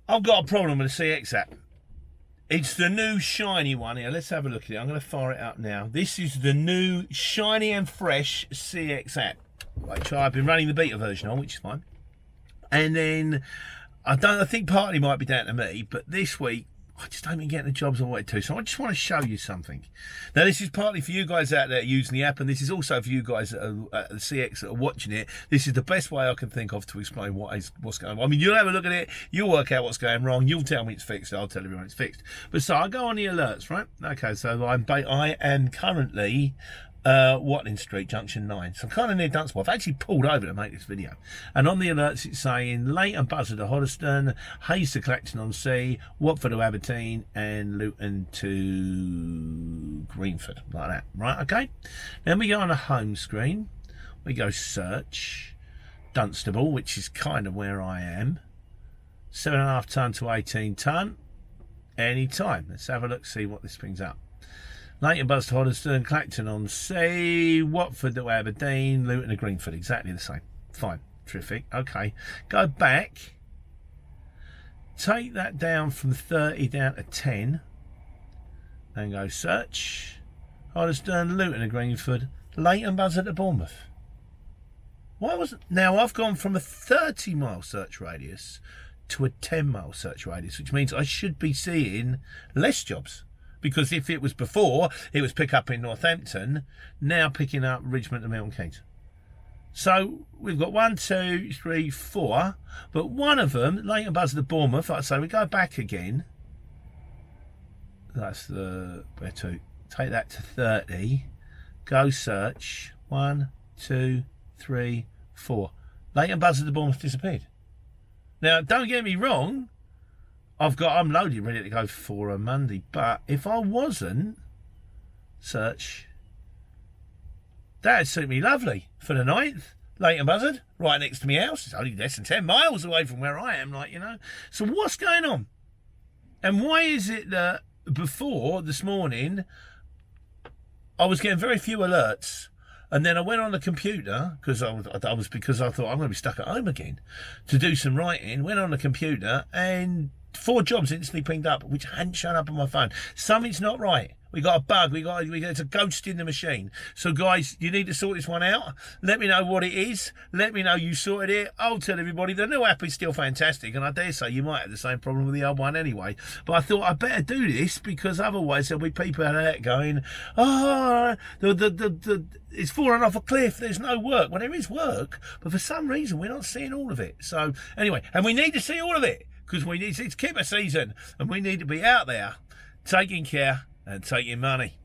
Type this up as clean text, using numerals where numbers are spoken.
I've got a problem with the CX app. It's the new shiny one here. Let's have a look at it. I'm going to fire it up now. This is the new shiny and fresh CX app, which I've been running the beta version on, which is fine. And then I think partly might be down to me, but this week I just haven't been getting the jobs I wanted to. So I just want to show you something. Now, this is partly for you guys out there using the app, and this is also for you guys that are at the CX that are watching it. This is the best way I can think of to explain what's going on. I mean, you'll have a look at it, you'll work out what's going wrong, you'll tell me it's fixed, I'll tell everyone it's fixed. But so I go on the alerts, right? Okay, so I am currently Watling Street, Junction 9. So I'm kind of near Dunstable. I've actually pulled over to make this video. And on the alerts it's saying Leighton Buzzard to Hoddesdon, Hayes to Clacton-on-Sea, Watford to Aberdeen, and Luton to Greenford. Like that. Right, okay? Then we go on the home screen. We go search. Dunstable, which is kind of where I am. 7.5 tonne to 18 tonne. Anytime. Let's have a look, see what this brings up. Leighton Buzzard to Hoddesdon, Clacton-on-Sea, Watford to Aberdeen, Luton to Greenford. Exactly the same. Fine. Terrific. Okay. Go back. Take that down from 30 down to 10. Then go search. Hoddesdon, Luton to Greenford, Leighton Buzzard to Bournemouth. Why was it? Now I've gone from a 30-mile search radius to a 10-mile search radius, which means I should be seeing less jobs. Because if it was before, it was pick up in Northampton, now picking up Richmond and Milton Keynes. So we've got 1, 2, 3, 4, but one of them, Leighton Buzzard to Bournemouth, like I say, we go back again. That's the, where to? Take that to 30, go search, 1, 2, 3, 4. Leighton Buzzard to Bournemouth disappeared. Now, don't get me wrong, I'm loaded, ready to go for a Monday. But if I wasn't, search, that'd suit me lovely for the 9th. Leighton Buzzard, right next to my house. It's only less than 10 miles away from where I am, like, you know. So what's going on? And why is it that before, this morning, I was getting very few alerts, and then I went on the computer, because I thought I'm going to be stuck at home again, to do some writing, went on the computer, and 4 jobs instantly pinged up, which hadn't shown up on my phone. Something's not right. We got a bug. It's a ghost in the machine. So guys, you need to sort this one out. Let me know what it is. Let me know you sorted it. I'll tell everybody the new app is still fantastic, and I dare say you might have the same problem with the old one anyway. But I thought I'd better do this, because otherwise there'll be people out there going, oh, it's fallen off a cliff. There's no work. Well, there is work, but for some reason we're not seeing all of it. So anyway, and we need to see all of it, because it's kipper season, and we need to be out there taking care and taking money.